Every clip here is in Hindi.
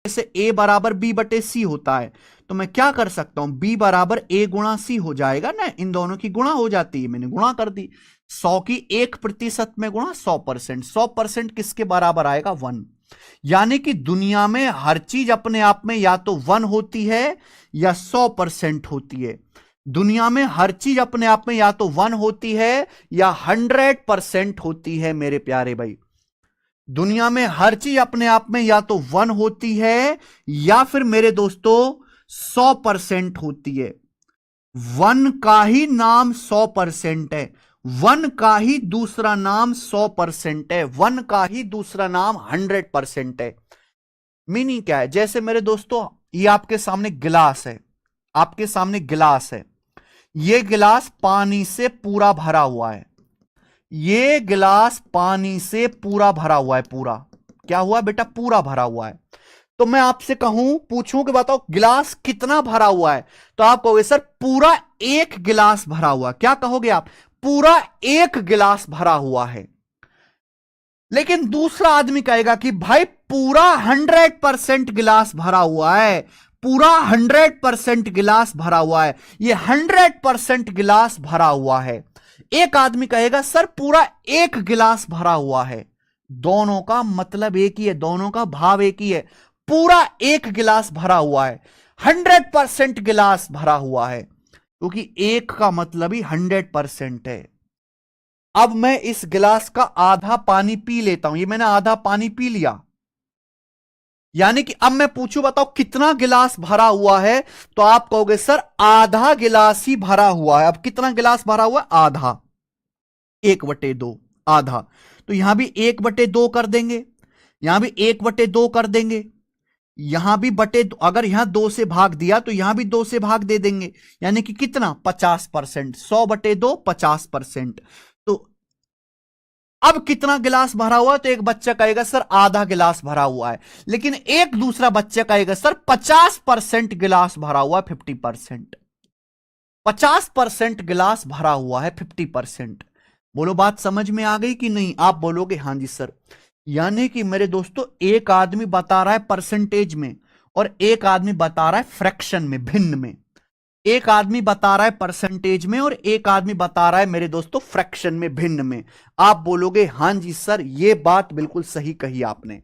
जैसे a बराबर b बटे c होता है, तो मैं क्या कर सकता हूं, b बराबर a गुणा c हो जाएगा ना, इन दोनों की गुणा हो जाती है, मैंने गुणा कर दी। 100 की 1% में गुणा 100%, 100% किसके बराबर आएगा, 1। यानी कि दुनिया में हर चीज अपने आप में या तो 1 होती है या 100% होती है। दुनिया में हर चीज अपने आप में या तो 1 होती है या 100% होती है मेरे प्यारे भाई। दुनिया में हर चीज अपने आप में या तो 1 होती है या फिर मेरे दोस्तों 100% होती है। 1 का ही नाम 100% है, 1 का ही दूसरा नाम 100% है, 1 का ही दूसरा नाम 100% है। मीनिंग क्या है, जैसे मेरे दोस्तों ये आपके सामने गिलास है, आपके सामने गिलास है, ये गिलास पानी से पूरा भरा हुआ है, ये गिलास पानी से पूरा भरा हुआ है, पूरा क्या हुआ बेटा, पूरा भरा हुआ है। तो मैं आपसे कहूं, पूछूं कि बताओ गिलास कितना भरा हुआ है, तो आप कहोगे सर पूरा 1 गिलास भरा हुआ। क्या कहोगे आप, पूरा 1 गिलास भरा हुआ है। लेकिन दूसरा आदमी कहेगा कि भाई पूरा 100% गिलास भरा हुआ है, पूरा 100% गिलास भरा हुआ है, ये 100% गिलास भरा हुआ है। एक आदमी कहेगा सर पूरा 1 गिलास भरा हुआ है। दोनों का मतलब एक ही है, दोनों का भाव एक ही है, पूरा 1 गिलास भरा हुआ है, 100% गिलास भरा हुआ है, क्योंकि 1 का मतलब ही 100% है। अब मैं इस गिलास का आधा पानी पी लेता हूं, ये मैंने आधा पानी पी लिया, यानी कि अब मैं पूछूं बताओ कितना गिलास भरा हुआ है, तो आप कहोगे सर आधा गिलास ही भरा हुआ है। अब कितना गिलास भरा हुआ है, आधा, 1/2, आधा। तो यहां भी 1/2 कर देंगे, यहां भी 1/2 कर देंगे, यहां भी अगर यहां 2 से भाग दिया तो यहां भी 2 से भाग दे देंगे, यानी कि कितना, 50%, 100/2 50%। तो अब कितना गिलास भरा हुआ है, तो एक बच्चा कहेगा सर आधा गिलास भरा हुआ है, लेकिन एक दूसरा बच्चा कहेगा सर 50% गिलास भरा हुआ है, 50%, 50% गिलास भरा हुआ है, 50%। बोलो बात समझ में आ गई कि नहीं, आप बोलोगे हां जी सर। यानी कि मेरे दोस्तों एक आदमी बता रहा है परसेंटेज में और एक आदमी बता रहा है फ्रैक्शन में, भिन्न में। एक आदमी बता रहा है परसेंटेज में और एक आदमी बता रहा है मेरे दोस्तों फ्रैक्शन में, भिन्न में। आप बोलोगे हां जी सर, यह बात बिल्कुल सही कही आपने।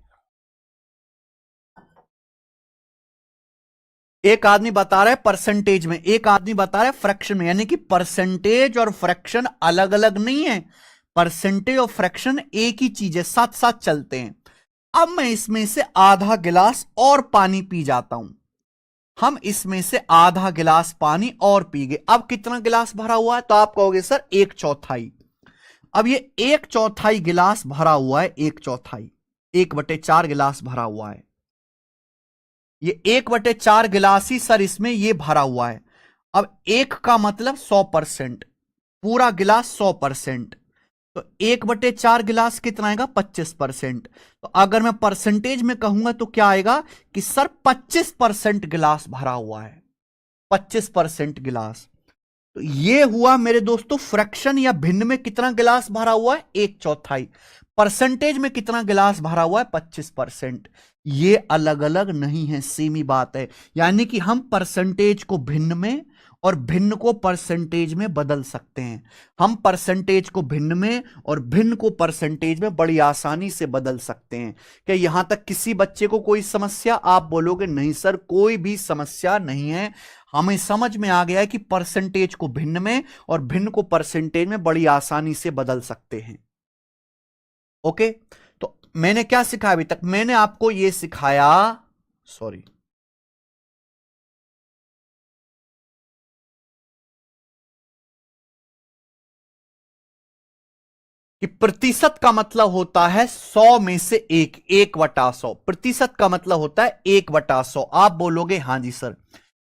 एक आदमी बता रहा है परसेंटेज में, एक आदमी बता रहा है फ्रैक्शन में, यानी कि परसेंटेज और फ्रैक्शन अलग अलग नहीं है, परसेंटेज और फ्रैक्शन एक ही चीज है, साथ साथ चलते हैं। अब मैं इसमें से आधा गिलास और पानी पी जाता हूं, हम इसमें से आधा गिलास पानी और पी गए। अब कितना गिलास भरा हुआ है, तो आप कहोगे सर 1/4। अब ये 1/4 गिलास भरा हुआ है, 1/4, 1/4 गिलास भरा हुआ है, ये 1/4 गिलास ही सर इसमें ये भरा हुआ है। अब 1 का मतलब 100%, पूरा गिलास 100%, तो 1/4 गिलास कितना आएगा, 25%। तो अगर मैं परसेंटेज में कहूंगा तो क्या आएगा कि सर 25% गिलास भरा हुआ है, 25% गिलास। तो ये हुआ मेरे दोस्तों फ्रैक्शन या भिन्न में कितना गिलास भरा हुआ है, 1/4। परसेंटेज में कितना गिलास भरा हुआ है, 25%। ये अलग अलग नहीं है, सेम ही बात है। यानी कि हम परसेंटेज को भिन्न में और भिन्न को परसेंटेज में बदल सकते हैं। हम परसेंटेज को भिन्न में और भिन्न को परसेंटेज में बड़ी आसानी से बदल सकते हैं। क्या यहां तक किसी बच्चे को कोई समस्या, आप बोलोगे नहीं सर कोई भी समस्या नहीं है, हमें समझ में आ गया है कि परसेंटेज को भिन्न में और भिन्न को परसेंटेज में बड़ी आसानी से बदल सकते हैं। ओके, तो मैंने क्या सिखाया अभी तक, मैंने आपको यह सिखाया, सॉरी, कि प्रतिशत का मतलब होता है 100 में से 1, 1/100। प्रतिशत का मतलब होता है 1/100। आप बोलोगे हां जी सर।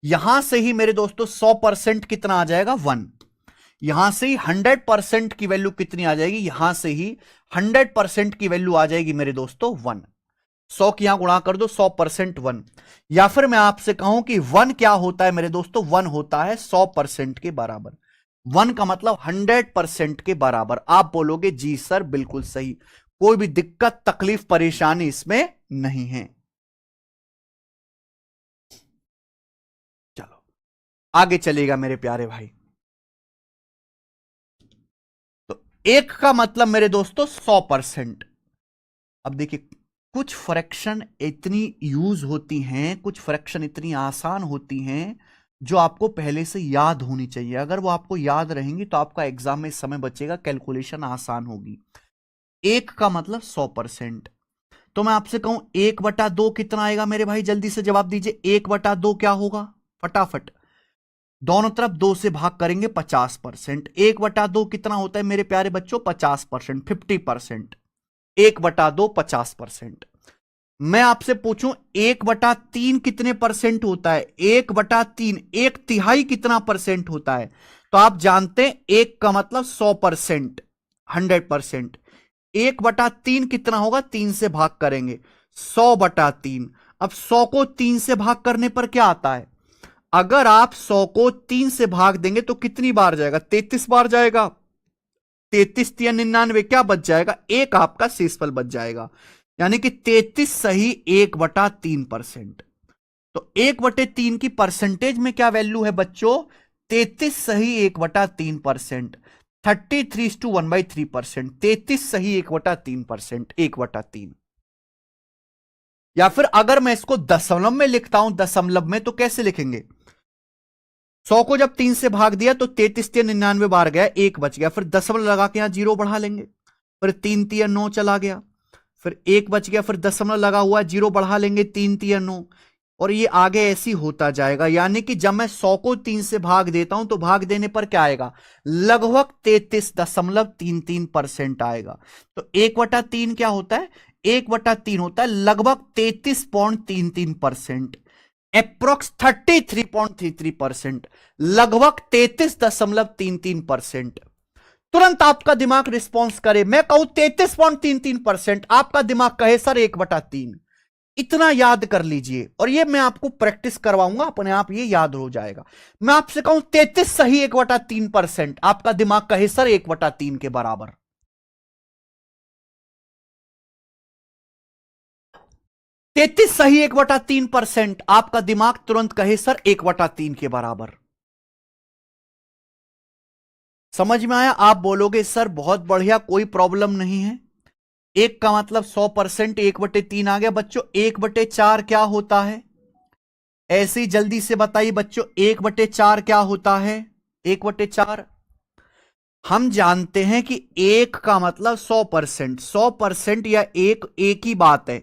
यहां से ही मेरे दोस्तों 100% कितना आ जाएगा, 1। यहां से ही 100% की वैल्यू कितनी आ जाएगी, यहां से ही 100% की वैल्यू आ जाएगी मेरे दोस्तों 1। 100 की यहां गुणा कर दो, 100% 1। या फिर मैं आपसे कहूं कि 1 क्या होता है मेरे दोस्तों, 1 होता है 100% के बराबर। 1 का मतलब 100% के बराबर। आप बोलोगे जी सर बिल्कुल सही, कोई भी दिक्कत तकलीफ परेशानी इसमें नहीं है। आगे चलेगा मेरे प्यारे भाई। तो एक का मतलब मेरे दोस्तों 100%। अब देखिए, कुछ फ्रैक्शन इतनी यूज होती हैं, कुछ फ्रैक्शन इतनी आसान होती हैं जो आपको पहले से याद होनी चाहिए। अगर वो आपको याद रहेंगी तो आपका एग्जाम में समय बचेगा, कैलकुलेशन आसान होगी। एक का मतलब 100%। तो मैं आपसे कहूं 1/2 कितना आएगा मेरे भाई, जल्दी से जवाब दीजिए। 1/2 क्या होगा, फटाफट दोनों तरफ 2 से भाग करेंगे, 50%। 1/2 कितना होता है मेरे प्यारे बच्चों, 50%, 50%। 1/2 50%। मैं आपसे पूछूं 1/3 कितने परसेंट होता है, 1/3 1/3 कितना परसेंट होता है। तो आप जानते हैं एक का मतलब 100%, 100%। 1/3 कितना होगा, 3 से भाग करेंगे, 100/3। अब 100 को 3 से भाग करने पर क्या आता है, अगर आप 100 को 3 से भाग देंगे तो कितनी बार जाएगा, 33 बार जाएगा। 33 या 99 क्या बच जाएगा, एक आपका शेषफल बच जाएगा। यानी कि 33 सही 1/3%। तो 1/3 की परसेंटेज में क्या वैल्यू है बच्चों, 33 सही 1/3%। 33:1/3%। 33 सही 1/3%, 1/3। या फिर अगर मैं इसको दशमलव में लिखता हूं, दशमलव में तो कैसे लिखेंगे, 100 को जब 3 से भाग दिया तो 33 या 99 बार गया, एक बच गया, फिर दशमलव लगा के यहां 0 बढ़ा लेंगे, फिर 3 या 9 चला गया, फिर एक बच गया, फिर दशमलव लगा हुआ 0 बढ़ा लेंगे, 3 या 9, और ये आगे ऐसी होता जाएगा। यानी कि जब मैं 100 को 3 से भाग देता हूं तो भाग देने पर क्या आएगा, लगभग 33.33% आएगा। तो 1/3 क्या होता है, 1/3 होता है लगभग 33.33%, अप्रोक्स 33.33%, लगभग 33.33%। तुरंत आपका दिमाग रिस्पॉन्स करे, मैं कहूं 33.33%, आपका दिमाग कहे सर 1/3। इतना याद कर लीजिए, और ये मैं आपको प्रैक्टिस करवाऊंगा, अपने आप ये याद हो जाएगा। मैं आपसे कहूं 33 सही 1/3%, आपका दिमाग कहे सर 1/3 के बराबर। 33 सही 1/3%, आपका दिमाग तुरंत कहे सर 1/3 के बराबर। समझ में आया, आप बोलोगे सर बहुत बढ़िया, कोई प्रॉब्लम नहीं है। एक का मतलब 100%, 1/3 आ गया बच्चों। 1/4 क्या होता है, ऐसे ही जल्दी से बताइए बच्चों, 1/4 क्या होता है। 1/4 हम जानते हैं कि एक का मतलब 100%, 100% या एक एक ही बात है।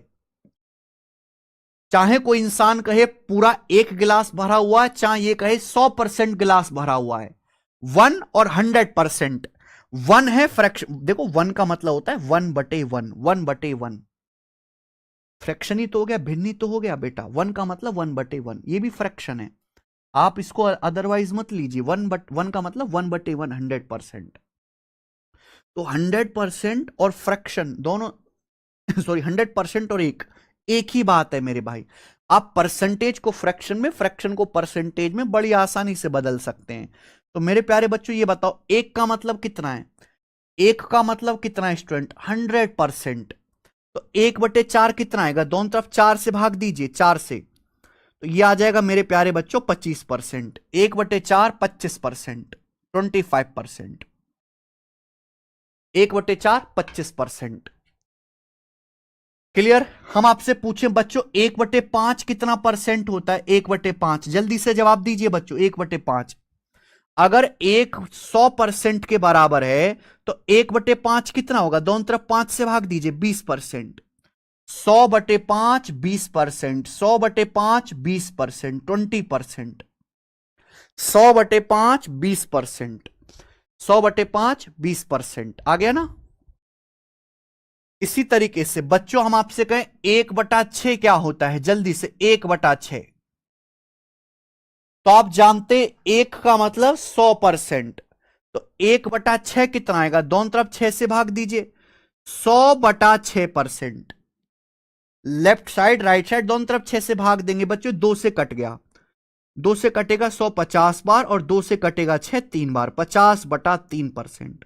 चाहे कोई इंसान कहे पूरा एक गिलास भरा हुआ है, चाहे ये कहे 100% गिलास भरा हुआ है। 1 और 100%, 1 है फ्रैक्शन, देखो 1 का मतलब होता है 1/1, 1/1। फ्रैक्शन ही तो हो गया, भिन्न ही तो हो गया बेटा। 1 का मतलब 1/1, ये भी फ्रैक्शन है, आप इसको अदरवाइज मत लीजिए। 1 का मतलब 1/1, 100%। तो 100% और फ्रैक्शन दोनों सॉरी 100% और एक ही बात है मेरे भाई। आप परसेंटेज को फ्रैक्शन में, फ्रैक्शन को परसेंटेज में बड़ी आसानी से बदल सकते हैं। तो मेरे प्यारे बच्चों ये बताओ, एक का मतलब कितना है, एक का मतलब कितना है स्टूडेंट, 100%। तो 1/4 कितना आएगा, दोनों तरफ 4 से भाग दीजिए, 4 से, तो ये आ जाएगा मेरे प्यारे बच्चों 25%। 1/4 25%, 25%। 1/4 25%। क्लियर। हम आपसे पूछें बच्चों 1/5 कितना परसेंट होता है, 1/5 जल्दी से जवाब दीजिए बच्चों। 1/5 अगर 100% के बराबर है तो 1/5 कितना होगा, दोनों तरफ 5 से भाग दीजिए, 20%। 100/5 20%, 100/5 20%, 20%। 100/5 20%, 100/5 20%, आ गया ना। इसी तरीके से बच्चों हम आपसे कहें 1/6 क्या होता है, जल्दी से 1/6। तो आप जानते एक का मतलब 100%, तो 1/6 कितना आएगा, दोनों तरफ 6 से भाग दीजिए, 100/6%। लेफ्ट साइड राइट साइड दोनों तरफ 6 से भाग देंगे बच्चों, 2 से कट गया, 2 से कटेगा 150 बार, और 2 से कटेगा 6 3 बार, 50/3%।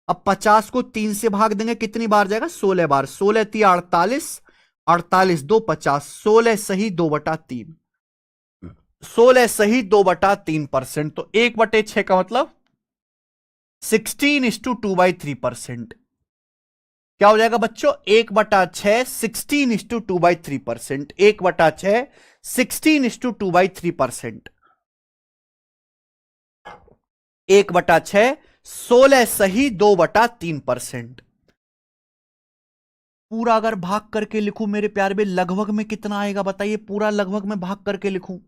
अब 50 को 3 से भाग देंगे, कितनी बार जाएगा, 16 बार, 16 3 48, 48 2 50, 16 सही 2/3। 16 सही 2/3%, तो 1/6 का मतलब 16:2/3%। क्या हो जाएगा बच्चों? 1/6 16:2/3%। 1/6 16:2/3%। 1/6 16 सही 2/3%। पूरा अगर भाग करके लिखूं मेरे प्यारे में, लगभग में कितना आएगा बताइए? पूरा लगभग में भाग करके लिखूं,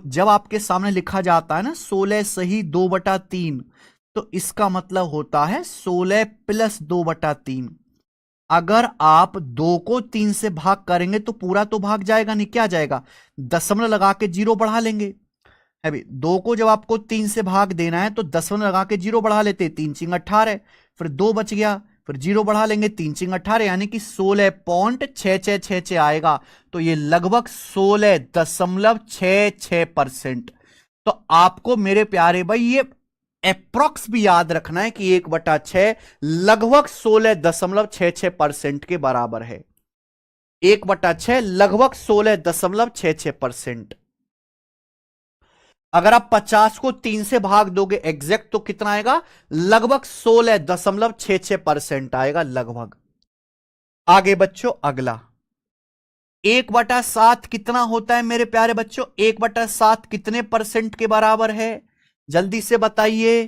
जब आपके सामने लिखा जाता है ना 16 सही 2/3, तो इसका मतलब होता है 16 प्लस 2/3। अगर आप 2 को 3 से भाग करेंगे तो पूरा तो भाग जाएगा नहीं, क्या जाएगा? दशमलव लगा के 0 बढ़ा लेंगे। अभी 2 को जब आपको 3 से भाग देना है तो दशमलव लगा के 0 बढ़ा लेते, 3×18, फिर 2 बच गया, फिर 0 बढ़ा लेंगे, 3×18, यानी कि 16.6666 आएगा। तो ये लगभग 16.66%। तो आपको मेरे प्यारे भाई ये अप्रोक्स भी याद रखना है कि 1/6 लगभग 16.66% के बराबर है। 1/6 लगभग 16.66%। अगर आप 50 को 3 से भाग दोगे एग्जैक्ट तो कितना आएगा? लगभग 16.66% आएगा लगभग। आगे बच्चों अगला 1/7 कितना होता है मेरे प्यारे बच्चों? 1/7 कितने परसेंट के बराबर है? जल्दी से बताइए।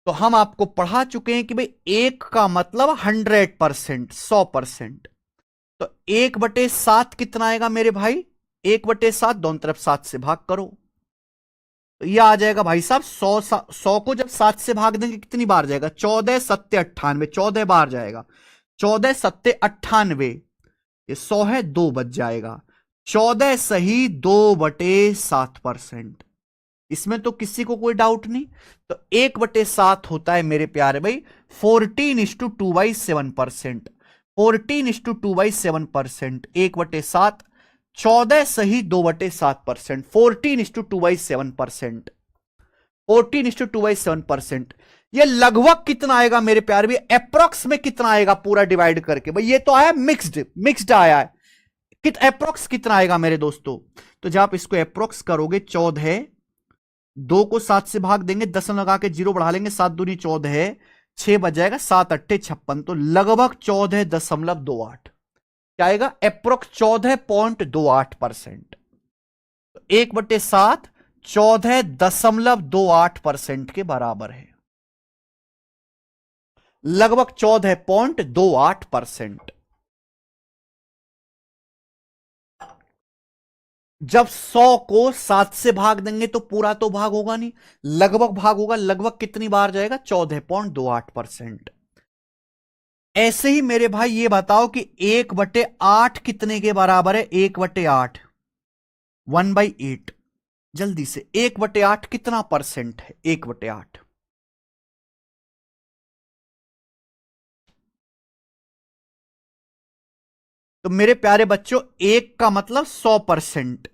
तो हम आपको पढ़ा चुके हैं कि भाई 1 का मतलब 100%, 100%। तो 1/7 कितना आएगा मेरे भाई? 1/7 दोनों तरफ 7 से भाग करो, तो यह आ जाएगा भाई साहब 100 को जब 7 से भाग देंगे कितनी बार जाएगा? 14×7=98, 14 बार जाएगा। 14×7=98, ये 100 है, 2 बच जाएगा। 14 सही 2/7%। इसमें तो किसी को कोई डाउट नहीं। तो 1/7 होता है मेरे प्यारे भाई 14:2/7%। 14:2/7%। 1/7 14 सही 2/7%। 14:2/7%। 14:2/7%। ये लगभग कितना आएगा मेरे प्यारे भाई? अप्रोक्स में कितना आएगा पूरा डिवाइड करके? भाई ये तो आया मिक्स्ड, मिक्स्ड आया है। अप्रोक्स कितना आएगा मेरे दोस्तों? तो जब आप इसको अप्रोक्स करोगे 14, 2 को 7 से भाग देंगे, दशमलव लगा के 0 बढ़ा लेंगे, 7 दूनी 14 है, 6 बच जाएगा, 7×8=56, तो लगभग 14.28 क्या आएगा? अप्रोक्स 14.28%। 1/7 14.28% के बराबर है, लगभग 14.28%। जब 100 को 7 से भाग देंगे तो पूरा तो भाग होगा नहीं, लगभग भाग होगा। लगभग कितनी बार जाएगा? 14.28%। ऐसे ही मेरे भाई ये बताओ कि 1/8 कितने के बराबर है? 1/8 1/8। जल्दी से 1/8 कितना परसेंट है? 1/8 तो मेरे प्यारे बच्चों 1 का मतलब 100%।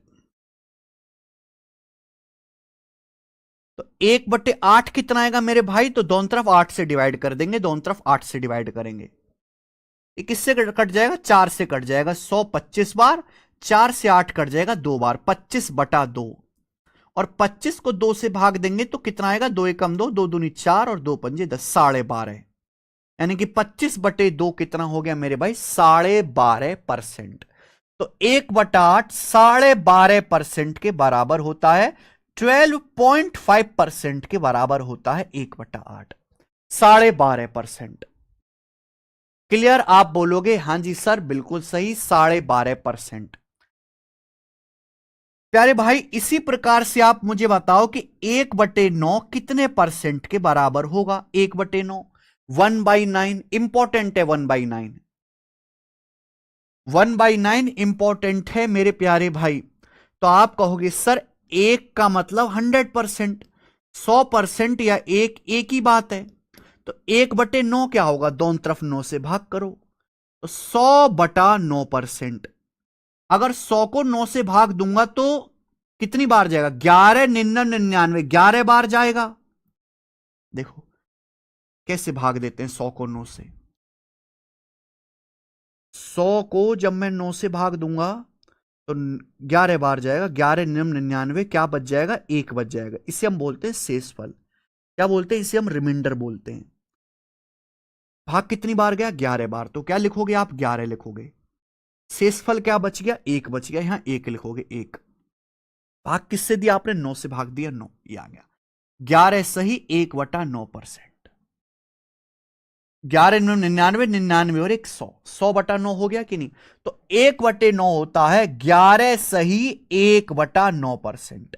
तो 1/8 कितना आएगा मेरे भाई? तो दोनों तरफ 8 से डिवाइड कर देंगे, दोनों तरफ 8 से डिवाइड करेंगे। ये किससे कट जाएगा? 4 से कट जाएगा। 100 25 बार, 4 से 8 कट जाएगा 2 बार, 25/2। और 25 को 2 से भाग देंगे तो कितना आएगा? 2 एकम 2, 2 दूनी 4 और 2 पंजे 10, 12.5। यानी कि 25/2 कितना हो गया मेरे भाई? 12.5%। तो 1/8 12.5% के बराबर होता है। 12.5% के बराबर होता है 1/8, 12.5%। क्लियर? आप बोलोगे हां जी सर बिल्कुल सही, 12.5%। प्यारे भाई इसी प्रकार से आप मुझे बताओ कि 1/9 कितने परसेंट के बराबर होगा? 1/9 1/9 इंपॉर्टेंट है। 1/9 1/9 इंपॉर्टेंट है मेरे प्यारे भाई। तो आप कहोगे सर 1 का मतलब 100%, 100% या एक ही बात है। तो 1/9 क्या होगा? दोनों तरफ 9 से भाग करो, तो 100/9%। अगर 100 को 9 से भाग दूंगा तो कितनी बार जाएगा? 11×9=99, 11 बार जाएगा। देखो कैसे भाग देते हैं 100 को 9 से। 100 को जब मैं 9 से भाग दूंगा तो 11 बार जाएगा, 11 निम 99, क्या बच जाएगा? 1 बच जाएगा। इसे हम बोलते हैं शेषफल। क्या बोलते हैं? इसे हम रिमाइंडर बोलते हैं। भाग कितनी बार गया? 11 बार। तो क्या लिखोगे आप? 11 लिखोगे। शेषफल क्या बच गया? 1 बच गया, यहां 1 लिखोगे। 1 भाग किससे दिया आपने? 9 से भाग दिया, 9 ये आ गया। 11 सही 1/9%। 11 99, 99 और 100, 100/9 हो गया कि नहीं? तो 1/9 होता है 11 सही 1/9%।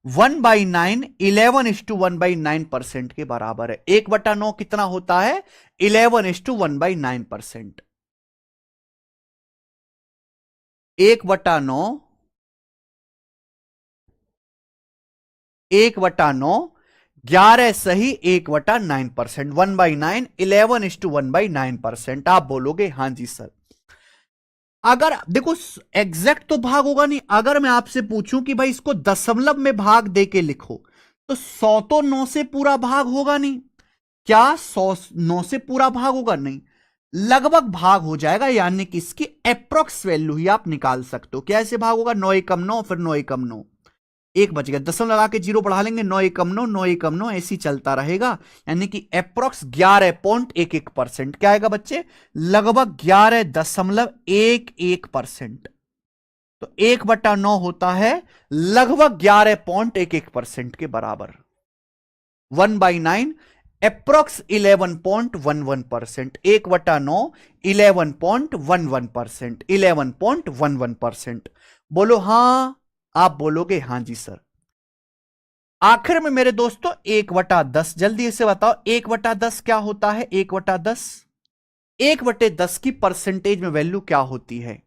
1/9 11:1/9% के बराबर है। 1/9 कितना होता है? 11:1/9%। 1/9 1/9 11 सही 1/9%। 1/9 11:1/9%। आप बोलोगे हाँ जी सर। अगर देखो एग्जैक्ट तो भाग होगा नहीं। अगर मैं आपसे पूछूं कि भाई इसको दशमलव में भाग दे के लिखो, तो 100 तो 9 से पूरा भाग होगा नहीं। क्या 100 9 से पूरा भाग होगा? नहीं, लगभग भाग हो जाएगा। यानी कि इसकी अप्रोक्स वैल्यू ही आप निकाल सकते हो। कैसे भाग होगा? 9 एकम 9, फिर 9 एकम 9, 1 बच गया। दशम लगा के 0 बढ़ा लेंगे, 9 एकम 9, 9 एकम 9, ऐसी चलता रहेगा। यानी कि अप्रोक्स 11.11%। क्या आएगा बच्चे? लगभग 11.11%। तो 1/9 होता है लगभग 11.11% के बराबर। 1/9 अप्रोक्स 11.11%। 1/9 11.11%। 11.11%। बोलो हां। आप बोलोगे हां जी सर। आखिर में मेरे दोस्तों 1/10, जल्दी से बताओ 1/10 क्या होता है? 1/10, 1/10 की परसेंटेज में वैल्यू क्या होती है?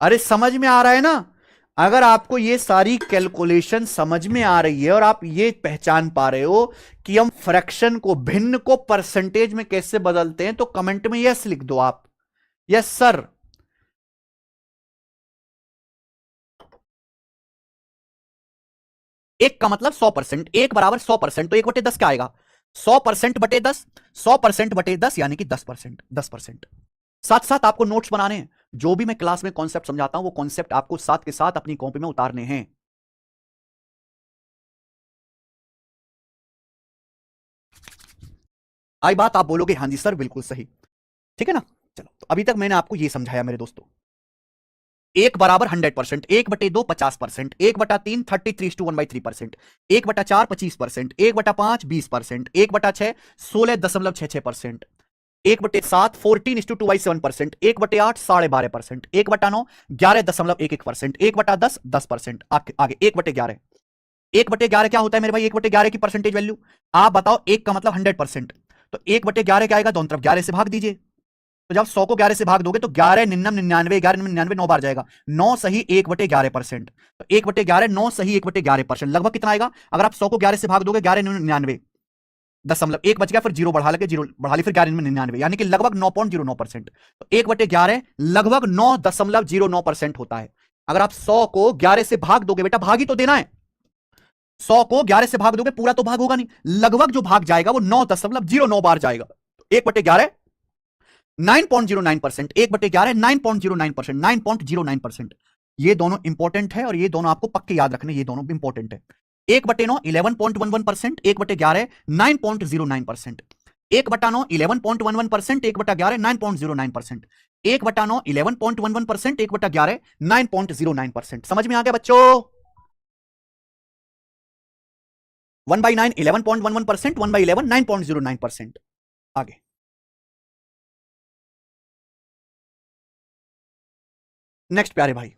अरे समझ में आ रहा है ना? अगर आपको ये सारी कैलकुलेशन समझ में आ रही है और आप ये पहचान पा रहे हो कि हम फ्रैक्शन को, भिन्न को परसेंटेज में कैसे बदलते हैं, तो कमेंट में यस लिख दो आप। Yes sir. एक का मतलब 100%, 1 = 100%। तो 1/10 क्या आएगा? 100%/10, 100%/10 यानी कि 10%। 10%। साथ साथ आपको नोट्स बनाने हैं। जो भी मैं क्लास में कॉन्सेप्ट समझाता हूं, वो कॉन्सेप्ट आपको साथ के साथ अपनी कॉपी में उतारने हैं। आई बात? आप बोलोगे हाँ जी सर, बिल्कुल सही। ठीक है ना? चलो, तो अभी तक मैंने आपको यह समझाया मेरे दोस्तों। 1 = 100%, 1/2 50%, 1/3 33:1/3%, 1/4 25%, 1/5 20%, 1/6 16.66%, 1/7 14:2/7%, 1/8 12.5%, 1/9 11.11%, 1/10 10%। आगे 1/11, 1/11 क्या होता है मेरे भाई? 1/11 की परसेंटेज वैल्यू आप बताओ। 1 का मतलब 100%। तो 1/11 क्या आएगा? दोनों तरफ 11 से भाग दीजिए। तो जब 100 को 11 से भाग दोगे तो 11 99 99, 11 99 9 बार जाएगा। 9 सही 1/11%। तो 1/11 9 सही 1/11%। लगभग कितना आएगा? अगर आप 100 को 11 से भाग दोगे, 11 99 दशमलव 1 बच गया, फिर 0 बढ़ा लगे, 0 बढ़ा ली, फिर 11 99, यानी कि लगभग 9.09%। तो 1/11 लगभग 9.09% होता है। अगर आप 100 को 11 से भाग दोगे, बेटा भाग ही तो देना है। 100 को 11 से भाग दोगे, पूरा तो भाग होगा नहीं, लगभग जो भाग जाएगा वो 9.09 बार जाएगा। 1/11 9.09%, 1/11 9.09%, 9.09%। ये दोनों इंपॉर्टेंट है और ये दोनों आपको पक्के याद रखने, ये दोनों इंपॉर्टेंट है। 1/9 11.11%, 1/11 9.09%, 1/9 11.11%, 1/11 9.09%, 1/9 11.11%, 1/11 9.09%। समझ में आ गया बच्चों? 1/9 11.11%, 1/11 9.09%। आगे नेक्स्ट प्यारे भाई,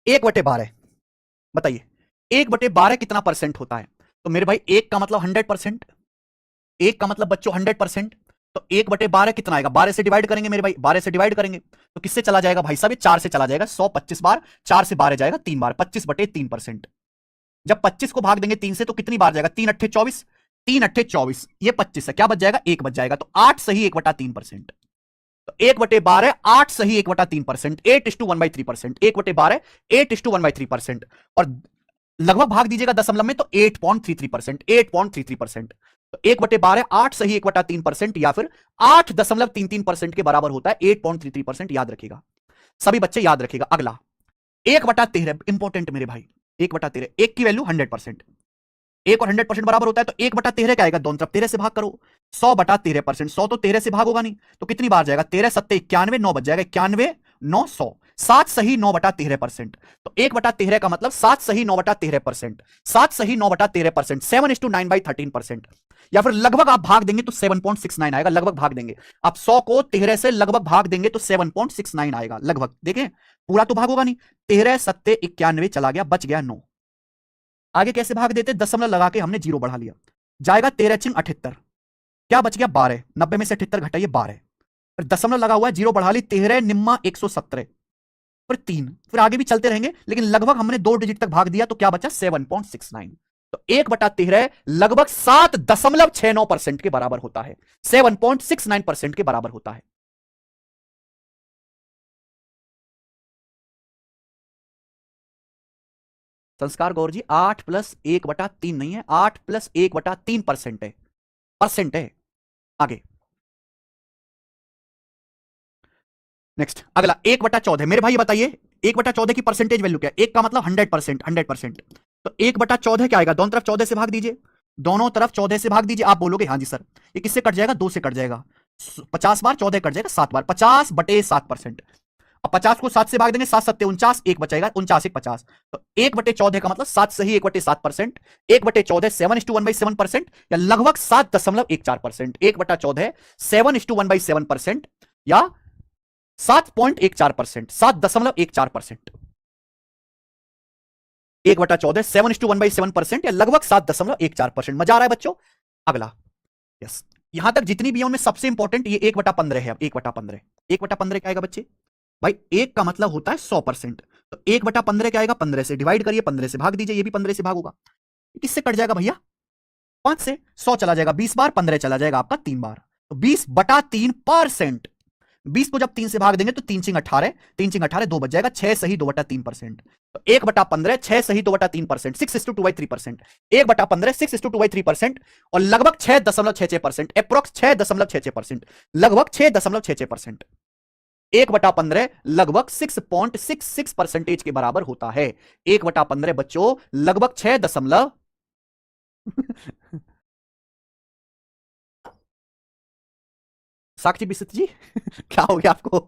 1/12 बताइए। 1/12 कितना परसेंट होता है? तो मेरे भाई 1 का मतलब 100%, 1 का मतलब बच्चों 100%। तो 1/12 कितना आएगा? 12 से डिवाइड करेंगे मेरे भाई, 12 से डिवाइड करेंगे तो किससे चला जाएगा भाई साहब? ये 4 से चला जाएगा। 100 25 बार, 4 से 12 जाएगा 3 बार, 25/3%। जब 25 को भाग देंगे 3 से तो कितनी बार जाएगा? 3 अट्ठे 24, 3 अट्ठे 24, ये 25 है, क्या बच जाएगा? 1 बच जाएगा। तो 8 सही 1/3%। तो 1/12 8 सही 1/3%, 8:1/3%, 1/12 8:1/3%। और लगभग भाग दीजिएगा दशमलव में तो 8.33%, 8.33%। तो 1/12 8 सही 1/3% या फिर 8.33% के बराबर होता है 8.33%। याद रखिएगा सभी बच्चे, याद रखिएगा। अगला 1/13 इंपॉर्टेंट मेरे भाई, 1/13 एक की वैल्यू 100%, एक और 100% बराबर होता है तो 1/13 क्या आएगा, दोनों तरफ 13 से भाग करो। 100/13%, 100 तो 13 से भाग होगा नहीं तो कितनी बार जाएगा, 13 सत्ते 91, 9 बच जाएगा, 91 9 100, 7 सही 9/13%। तो 1/13 का मतलब 7 सही 9/13%, 7 सही 9/13%, 7:9/13%। या फिर लगभग आप भाग देंगे तो 7.69 आएगा, लगभग भाग देंगे आप 100 को 13 से लगभग भाग देंगे तो 7.69 आएगा लगभग। देखें पूरा तो भाग होगा नहीं, 13 सत्ते 91 चला गया, बच गया 9। आगे कैसे भाग देते, दशमलव लगा के हमने जीरो बढ़ा लिया, जाएगा 13 चिंग 78, क्या बच गया 12, 90 में से 78 घटाइए 12, फिर दशमलव लगा हुआ है जीरो बढ़ा ली, 13 निम्मा 117, फिर 3, फिर आगे भी चलते रहेंगे लेकिन लगभग हमने 2 डिजिट तक भाग दिया तो क्या बचा 7.69। तो 1/13 लगभग 7.69% के बराबर होता है, 7.69% के बराबर होता है। संस्कार गौर जी 8 + 1/3 नहीं है, 8 + 1/3% है, परसेंट है। आगे नेक्स्ट अगला 1/14 मेरे भाई बताइए 1/14 की परसेंटेज वैल्यू क्या है, एक का मतलब 100%, 100%। तो 1/14 क्या आएगा, दोनों तरफ 14 से भाग दीजिए, दोनों तरफ 14 से भाग दीजिए। आप बोलोगे हाँ जी सर, ये किससे कट जाएगा, 2 से कट जाएगा, 50 बार 14 कट जाएगा 7 बार, 50/7%। अब 50 को 7 से भाग देंगे, 7 7 49, एक बचेगा 49 1 50। तो 1/14 का मतलब 7 सही 1/7%, 1/14 7:1/7% या लगभग 7.14%, 1/14 7:1/7% या 7.14%, 7.14%, 1/14 7:1/7% या लगभग 7.14%। मजा आ रहा है बच्चों। अगला यस, यहां तक जितनी भी है उनमें सबसे इंपॉर्टेंट ये 1/15 है। 1/15, 1/15 क्या आएगा बच्चे, भाई एक का मतलब होता है 100%, तो 1/15 क्या आएगा, 15 से डिवाइड करिए, 15 से भाग दीजिए, ये भी 15 से भाग होगा। किससे कट जाएगा भैया, 5 से, 100 चला जाएगा 20 बार, 15 चला जाएगा आपका 3 बार, तो 20/3%। 20 को जब 3 से भाग देंगे तो 3 चिंग 18, 3 चिंग 18 2 बच जाएगा, 6 सही 2/3%। तो 1/15 6 सही 2/3%, 6:2/3%, 1/15 6:2/3% और लगभग 6.66%, अप्रोक्स 6.66%, लगभग 6.66%। 1/15 लगभग 6.66% के बराबर होता है। 1/15 बच्चों लगभग 6 दशमलव साक्षी बिस्त जी क्या हो गया आपको,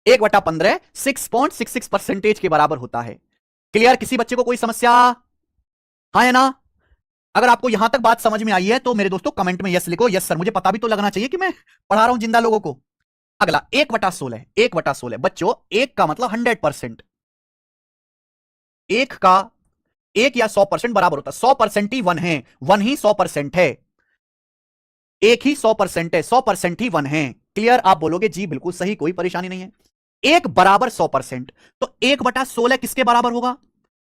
1/15 6.66% के बराबर होता है। क्लियर, किसी बच्चे को कोई समस्या, हाँ या ना। अगर आपको यहां तक बात समझ में आई है तो मेरे दोस्तों कमेंट में यस लिखो, यस सर, मुझे पता भी तो लगना चाहिए कि मैं पढ़ा रहा हूं जिंदा लोगों को। अगला 1/16, 1/16 बच्चों एक का मतलब 100%, एक का एक या 100% बराबर होता है, 100% ही 1 है, 1 ही 100% है, एक ही 100% है, 100% ही 1 है। क्लियर, आप बोलोगे जी बिल्कुल सही, कोई परेशानी नहीं है। एक बराबर 100%, तो 1/16 किसके बराबर होगा,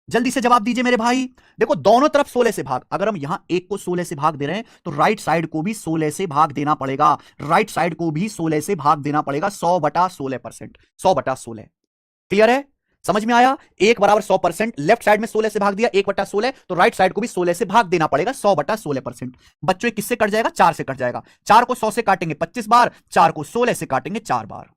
जल्दी से जवाब दीजिए मेरे भाई। देखो दोनों तरफ 16 से भाग, अगर हम यहां एक को 16 से भाग दे रहे हैं तो राइट साइड को भी 16 से भाग देना पड़ेगा, राइट साइड को भी 16 से भाग देना पड़ेगा, 100/16%, 100/16। क्लियर है, समझ में आया। एक बराबर 100%, लेफ्ट साइड में 16 से भाग दिया, 1/16 तो राइट साइड को भी 16 से भाग देना पड़ेगा, 100/16%। बच्चों ये किससे कट जाएगा, 4 से कट जाएगा, 4 को 100 से काटेंगे 25 बार, 4 को 16 से काटेंगे 4 बार,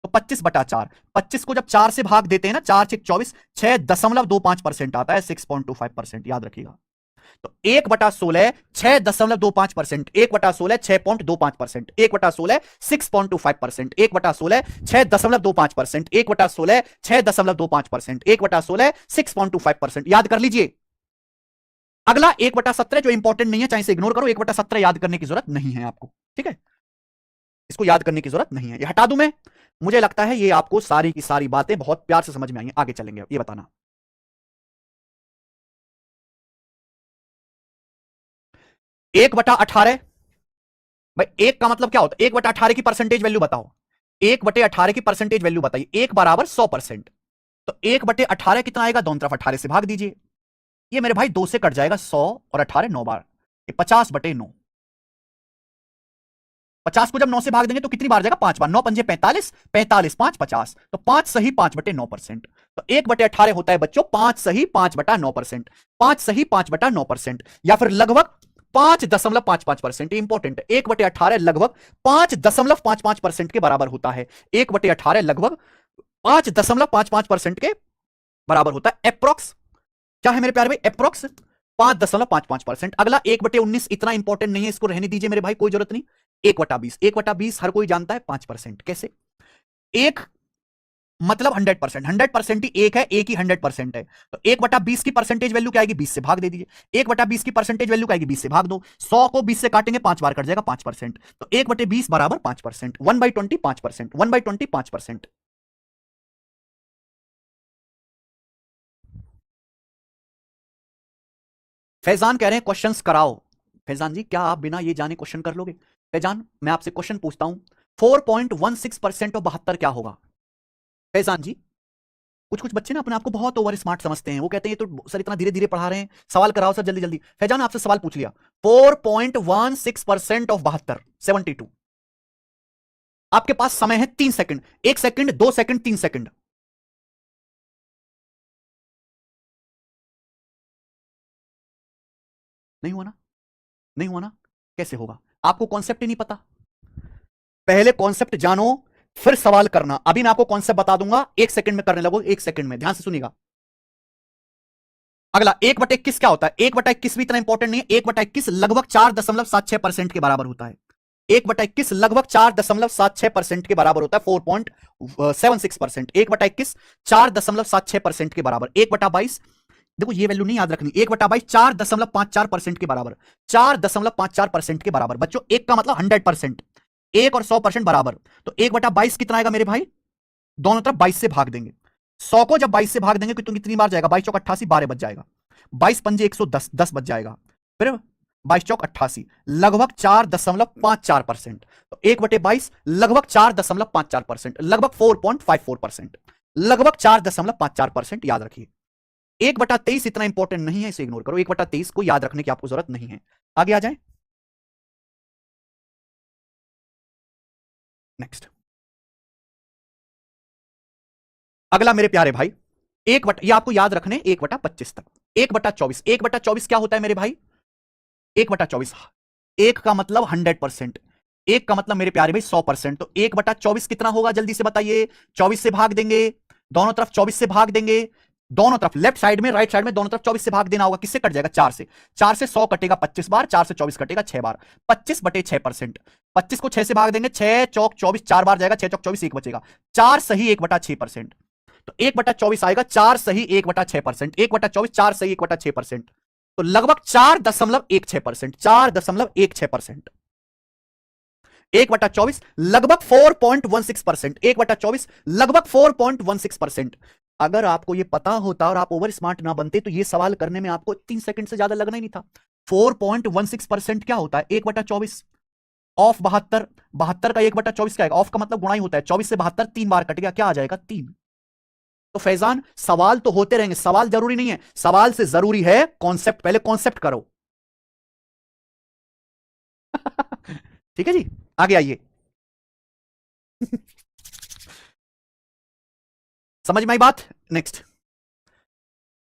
तो 25/4, 25 को जब 4 से भाग देते हैं ना, 4 6 24, 6.25% आता है, 6.25%, याद रखिएगा। तो 1/16 6.25%, 1/16 6.25%, 1/16 6.25%, 1/16 6.25%, 1/16 6.25%, 1/16 6.25%, याद कर लीजिए। अगला 1/17 जो इंपॉर्टेंट नहीं है, चाहे इसे इग्नोर करो, 1/17 याद करने की जरूरत नहीं है आपको, ठीक है, इसको याद करने की जरूरत नहीं है, ये हटा दूं मैं। मुझे लगता है ये आपको सारी की सारी बातें बहुत प्यार से समझ में आई हैं। आगे चलेंगे, ये बताना 1/18, भाई एक का मतलब क्या होता है, 1/18 की परसेंटेज वैल्यू बताओ, 1/18 की परसेंटेज वैल्यू बताइए, 1 बराबर 100%, तो 1/18 कितना आएगा, दोनों तरफ 18 से भाग दीजिए, ये मेरे भाई 2 से कट जाएगा, 100 और 18 9 बार, 50/9, 50 को जब 9 से भाग देंगे तो कितनी बार जाएगा, 5 बार, 9 पंजे 45, 45 5 50, तो 5 सही 5/9%। तो 1/18 होता है बच्चों 5 सही 5/9%, 5 सही 5/9%, या फिर लगभग 5.55%। इंपॉर्टेंट है, 1/18 लगभग 5.55% के बराबर होता है। 1/18 लगभग 5.55% के बराबर होता है। एप्रोक्स क्या है मेरे प्यारे भाई? एप्रोक्स 5.55%। अगला 1/19, इतना इंपॉर्टेंट नहीं है, इसको रहने दीजिए मेरे भाई, कोई जरूरत नहीं। 1/20, 1/20 हर कोई जानता है 5%। कैसे? एक मतलब 100%, 100% ही एक है, एक ही 100% है। तो 1/20 की परसेंटेज वैल्यू क्या आएगी? 20 से भाग दे दीजिए। 1/20 की परसेंटेज वैल्यू क्या आएगी? 20 से भाग दो। 100 को 20 से काटेंगे 5 बार, कट जाएगा 5%। तो 1/20 बराबर 5%। 1/20 5%, 1/20 5%। फैजान कह रहे हैं क्वेश्चंस कराओ। फैजान जी, क्या आप बिना ये जाने क्वेश्चन कर लोगे? फैजान, मैं आपसे क्वेश्चन पूछता हूं, 4.16% और 72 क्या होगा? फैजान जी, कुछ कुछ बच्चे ना अपने आप को बहुत ओवर स्मार्ट समझते हैं, वो कहते हैं ये तो सर इतना धीरे धीरे पढ़ा रहे हैं, सवाल कराओ सर जल्दी जल्दी। फैजान, आपसे सवाल पूछ लिया, 4.16% ऑफ 72, 72। आपके पास समय है 3 सेकंड, 1 सेकंड, 2 सेकंड, 3 सेकंड। नहीं हुआ ना? नहीं हुआ ना? कैसे होगा? आपको कॉन्सेप्ट ही नहीं पता। पहले कॉन्सेप्ट जानो, फिर सवाल करना। अभी मैं आपको कॉन्सेप्ट बता दूंगा, 1 सेकंड में करने लगो, 1 सेकंड में, ध्यान से सुनिएगा। अगला 1/21 क्या होता है? 1/21 भी इतना इंपॉर्टेंट नहीं है। 1/21 लगभग 4.76% के बराबर होता है। 1/21 लगभग 4.76% के बराबर होता है, 4.76%। 1/21 4.76% के बराबर। 1/22, देखो ये वैल्यू नहीं याद रखनी। 1/22 4.54% के बराबर, 4.54% के बराबर। बच्चों, एक का मतलब 100%, 1 और 100% बराबर। तो 1/22 कितना आएगा मेरे भाई? दोनों तरफ 22 से भाग देंगे। 100 को जब 22 से भाग देंगे तो कितनी बार जाएगा? 22 चौक 88, 12 बच जाएगा। 22 पंजे 110, 10 बच जाएगा। फिर 22 चौक 88, लगभग 4.54%। तो 1/22 लगभग 4.54%, लगभग 4.54%, लगभग 4.54%। याद रखिए। 1/23 इतना इंपॉर्टेंट नहीं है, इसे इग्नोर करो। 1/23 को याद रखने की आपको जरूरत नहीं है। आगे आ जाए, नेक्स्ट। अगला मेरे प्यारे भाई, ये आपको याद रखने 1/25 तक। 1/24, 1/24 क्या होता है मेरे भाई? 1/24, एक का मतलब 100%, एक का मतलब मेरे प्यारे भाई 100%। तो 1/24 कितना होगा? जल्दी से बताइए। 24 से भाग देंगे, दोनों तरफ 24 से भाग देंगे, दोनों तरफ, लेफ्ट साइड में राइट साइड में, दोनों तरफ 24 से भाग देना होगा। किससे कट जाएगा? 4 से। 4 से 100 कटेगा 25 बार, 4 से 24 कटेगा 6 बार। 25/6%। 25 को 6 से भाग देंगे, 6 चौक 24, 4 बार जाएगा, 6 चौक 24, 1 बचेगा। 4 सही 1/6%। तो 1/24 आएगा 4 सही 1/6%। 1/24 4 सही 1/6%। तो लगभग 4.16%, 4.16%। 1/24 लगभग 4.16%, 1/24 लगभग 4.16%। अगर आपको यह पता होता और आप ओवर स्मार्ट ना बनते तो यह सवाल करने में आपको 3 सेकंड से ज्यादा लगना ही नहीं था। 4.16% क्या होता है? 1/24 ऑफ 72, 72 का 1/24 क्या है? ऑफ का मतलब गुणा ही होता है। 24 से 72 3 बार कट गया, क्या आ जाएगा? 3। तो फैजान, सवाल तो होते रहेंगे, सवाल जरूरी नहीं है, सवाल से जरूरी है कॉन्सेप्ट। पहले कॉन्सेप्ट करो। ठीक है जी, आगे आइए। समझ में आई बात? नेक्स्ट।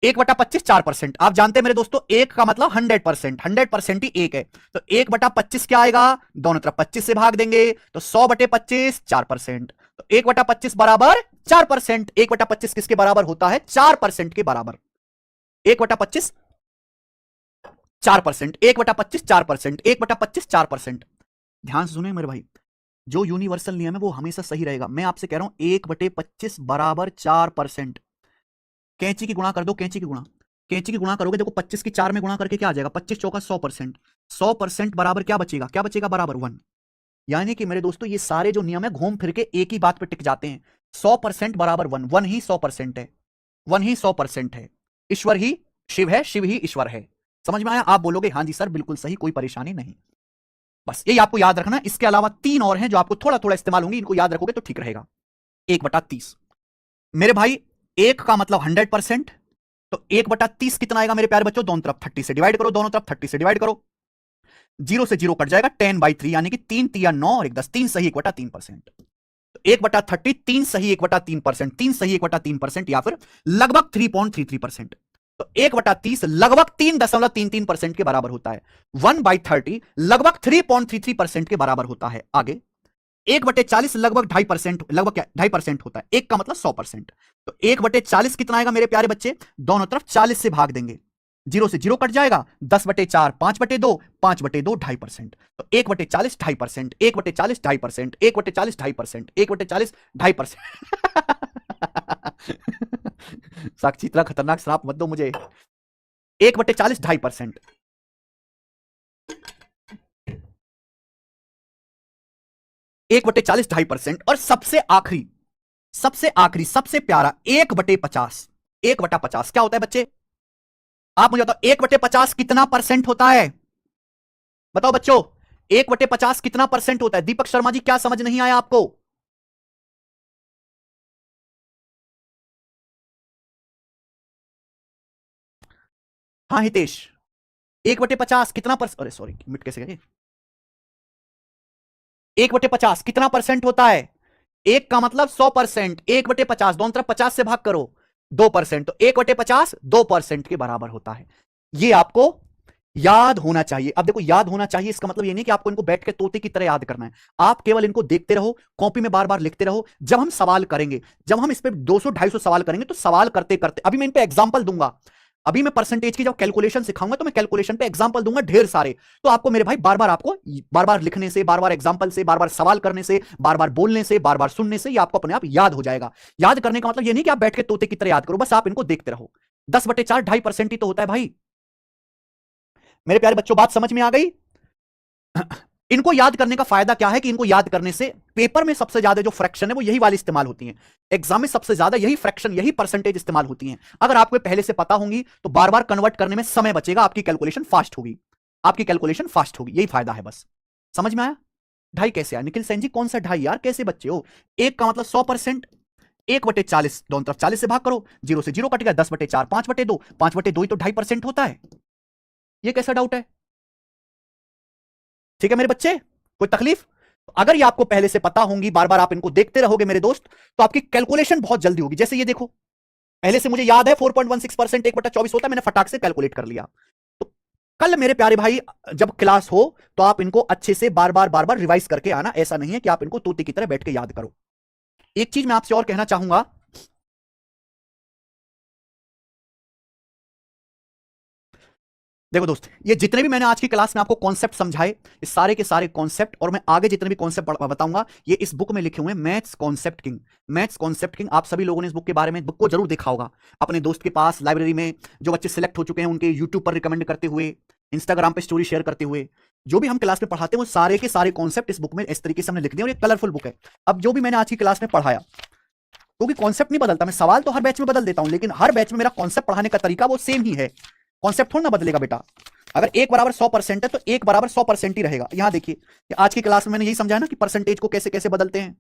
1/25 4%। आप जानते हैं मेरे दोस्तों, एक का मतलब 100%, 100% ही एक है। तो 1/25 क्या आएगा? दोनों तरफ 25 से भाग देंगे, तो 100/25 4%। तो 1/25 बराबर 4%। 1/25 किसके बराबर होता है? 4% के बराबर। 1/25 4%, 1/25 4%, 1/25 4%। ध्यान से सुने मेरे भाई, जो यूनिवर्सल नियम है वो हमेशा सही रहेगा। मैं आपसे कह रहा हूं 1/25 बराबर 4%। कैंची की गुणा कर दो, कैंची की गुणा, कैंची की गुणा करोगे, देखो 25 की 4 में गुणा करके क्या आ जाएगा? 25 चौका 100%। 100% बराबर क्या बचेगा? क्या बचेगा? बराबर 1। यानी कि मेरे दोस्तों, ये सारे जो नियम है घूम फिर के एक ही बात पे टिक जाते हैं। 100% बराबर 1, 1 ही 100% है, 1 ही 100% है। ईश्वर ही शिव है, शिव ही ईश्वर है। समझ में आया? आप बोलोगे हाँ जी सर बिल्कुल सही, कोई परेशानी नहीं। बस यही आपको याद रखना। इसके अलावा 3 और हैं जो आपको थोड़ा थोड़ा इस्तेमाल होंगी, इनको याद रखोगे तो ठीक रहेगा। 1/30 मेरे भाई, एक का मतलब 100%। तो 1/30 कितना आएगा मेरे प्यारे बच्चों? दोनों तरफ 30 से डिवाइड करो, दोनों तरफ 30 से डिवाइड करो, 0 से 0 कट जाएगा, 10/3, यानी कि 3 तिया 9 और 1 10, 3 सही 1/3%। तो 1/30 3 सही 1/3%, 3 सही 1/3% या फिर लगभग 3.33%। तो 1/30 लगभग 3.33% के बराबर होता है। 1/30 लगभग 3.33% के बराबर होता है। आगे 1/40 लगभग 2.5%, लगभग क्या 2.5% होता है। 1 का मतलब 100%। तो 1/40 कितना आएगा मेरे प्यारे बच्चे? दोनों तरफ 40 से भाग देंगे, 0 से 0 कट जाएगा, 10/4 5/2, 5/2 2.5%। तो 1/40 2.5%, 1/40 2.5%, 1/40 2.5%, 1/40 2.5%। साक्षी इतना खतरनाक श्राप मत दो मुझे। 1/40 2.5%, 1/40 2.5%। और सबसे आखिरी सबसे प्यारा 1/50, 1/50 क्या होता है बच्चे? आप मुझे बताओ 1/50 कितना परसेंट होता है? बताओ बच्चों 1/50 कितना परसेंट होता है? दीपक शर्मा जी क्या समझ नहीं आया आपको? हाँ हितेश, 1/50 कितना परसेंट? अरे सॉरी मिट कैसे गए? 1/50 कितना परसेंट होता है? 1 का मतलब 100%, 1/50 दोनों तरफ 50 से भाग करो, 2%। तो 1/50 2% के बराबर होता है। ये आपको याद होना चाहिए। अब देखो याद होना चाहिए इसका मतलब ये नहीं कि आपको इनको बैठ के तोते की तरह याद करना है। आप केवल इनको देखते रहो, कॉपी में बार बार लिखते रहो। जब हम सवाल करेंगे, जब हम इस पे 200-250 सवाल करेंगे, तो सवाल करते करते अभी मैं इन पे एग्जांपल दूंगा। अभी मैं परसेंटेज की जब कैलकुलेशन सिखाऊंगा तो मैं कैलकुलेशन पे एग्जांपल दूंगा ढेर सारे। तो आपको मेरे भाई बार बार आपको बार बार लिखने से, बार बार एग्जांपल से, बार बार सवाल करने से, बार बार बोलने से, बार बार सुनने से ये आपको अपने आप याद हो जाएगा। याद करने का मतलब ये नहीं कि आप बैठ के तोते की तरह याद करो, बस आप इनको देखते रहो। 10/4 2.5% ही तो होता है भाई। मेरे प्यारे बच्चों बात समझ में आ गई? इनको याद करने का फायदा क्या है कि इनको याद करने से पेपर में सबसे ज्यादा जो फ्रैक्शन है वो यही वाली इस्तेमाल होती है। एग्जाम में सबसे ज्यादा यही फ्रैक्शन, यही परसेंटेज इस्तेमाल होती है। अगर आपको पहले से पता होंगी तो बार बार कन्वर्ट करने में समय बचेगा, आपकी कैलकुलेशन फास्ट होगी, आपकी कैलकुलेशन फास्ट होगी। यही फायदा है बस। समझ में आया? ढाई कैसे आया निखिल सैन जी? कौन सा ढाई यार, कैसे बच्चे हो? 1 का मतलब 100%, 1/40 दोनों तरफ 40 से भाग करो, 0 से 0 कट गया, 10/4 5/2, 5/2 ही तो 2.5% होता है। ये कैसा डाउट है? ठीक है मेरे बच्चे, कोई तकलीफ? अगर ये आपको पहले से पता होंगी, बार बार आप इनको देखते रहोगे मेरे दोस्त, तो आपकी कैलकुलेशन बहुत जल्दी होगी। जैसे ये देखो, पहले से मुझे याद है 4.16% 1/24 होता है, मैंने फटाक से कैलकुलेट कर लिया। तो कल मेरे प्यारे भाई जब क्लास हो तो आप इनको अच्छे से बार बार रिवाइज करके आना। ऐसा नहीं है कि आप इनको तोते की तरह बैठ के याद करो। एक चीज मैं आपसे और कहना चाहूंगा, देखो दोस्त, ये जितने भी मैंने आज की क्लास में आपको कॉन्सेप्ट समझाए, ये सारे के सारे कॉन्सेप्ट, और मैं आगे जितने भी कॉन्सेप्ट बताऊंगा, ये इस बुक में लिखे हुए हैं, maths concept king. Maths concept king, आप सभी लोगों ने इस बुक के बारे में, बुक को जरूर देखा होगा अपने दोस्त के पास, लाइब्रेरी में। जो बच्चे सिलेक्ट हो चुके हैं उनके यूट्यूब पर रिकमेंड करते हुए, इंस्टाग्राम पे स्टोरी शेयर करते हुए, जो भी हम क्लास में पढ़ाते हैं वो सारे के सारे कॉन्सेप्ट इस बुक में इस तरीके से हमने लिख दिए, और ये कलरफुल बुक है। अब जो भी मैंने आज की क्लास में पढ़ाया, क्योंकि कॉन्सेप्ट नहीं बदलता, मैं सवाल तो हर बैच में बदल देता हूं, लेकिन हर बैच में मेरा कॉन्सेप्ट पढ़ाने का तरीका वो सेम ही है। कॉन्सेप्ट थोड़ा ना बदलेगा बेटा। अगर 1 बराबर 100% है तो 1 बराबर 100% ही रहेगा। यहां देखिए आज की क्लास में मैंने यही समझाया ना कि परसेंटेज को कैसे कैसे बदलते हैं,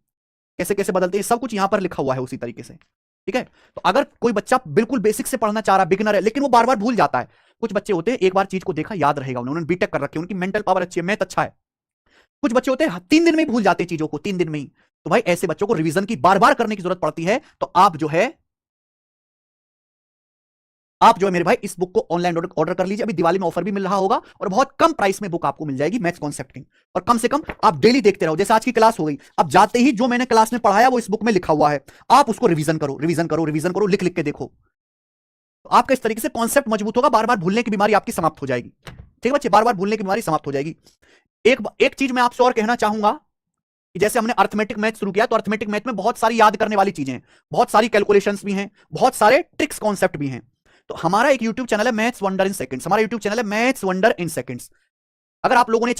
कैसे कैसे बदलते हैं, सब कुछ यहां पर लिखा हुआ है उसी तरीके से। ठीक है? तो अगर कोई बच्चा बिल्कुल बेसिक से पढ़ना चाह रहा, बिगिनर है, लेकिन वो बार बार भूल जाता है। कुछ बच्चे होते हैं एक बार चीज को देखा याद रहेगा, उन्होंने बीटेक कर रखी है, उनकी मेंटल पावर अच्छी है, मैथ अच्छा है। कुछ बच्चे होते हैं 3 दिन में ही भूल जाते हैं चीजों को, 3 दिन में ही। तो भाई ऐसे बच्चों को रिवीजन की बार बार करने की जरूरत पड़ती है। तो आप जो है मेरे भाई इस बुक को ऑनलाइन ऑर्डर कर लीजिए। अभी दिवाली में ऑफर भी मिल रहा होगा, और बहुत कम प्राइस में बुक आपको मिल जाएगी मैथ्स कॉन्सेप्ट किंग। और कम से कम आप डेली देखते रहो, जैसे आज की क्लास हो गई, अब जाते ही जो मैंने क्लास में पढ़ाया वो इस बुक में लिखा हुआ है, आप उसको रिवीजन करो, रिवीजन करो, रिवीजन करो, लिख लिख के देखो। तो आपका इस तरीके से कॉन्सेप्ट मजबूत होगा, बार बार भूलने की बीमारी आपकी समाप्त हो जाएगी। ठीक है बच्चे, बार बार भूलने की बीमारी समाप्त हो जाएगी। एक चीज मैं आपसे और कहना चाहूंगा कि जैसे हमने अर्थमेटिक मैथ शुरू किया, तो अर्थमेटिक मैथ में बहुत सारी याद करने वाली चीजें हैं, बहुत सारी कैलकुलेशंस भी हैं, बहुत सारे ट्रिक्स कॉन्सेप्ट भी हैं। तो हमारा एक YouTube चैनल है मैथ्स वंडर इन सेकंड्स, हमारा YouTube चैनल है मैथ्स वंडर इन सेकंड्स। अगर आप लोगों ने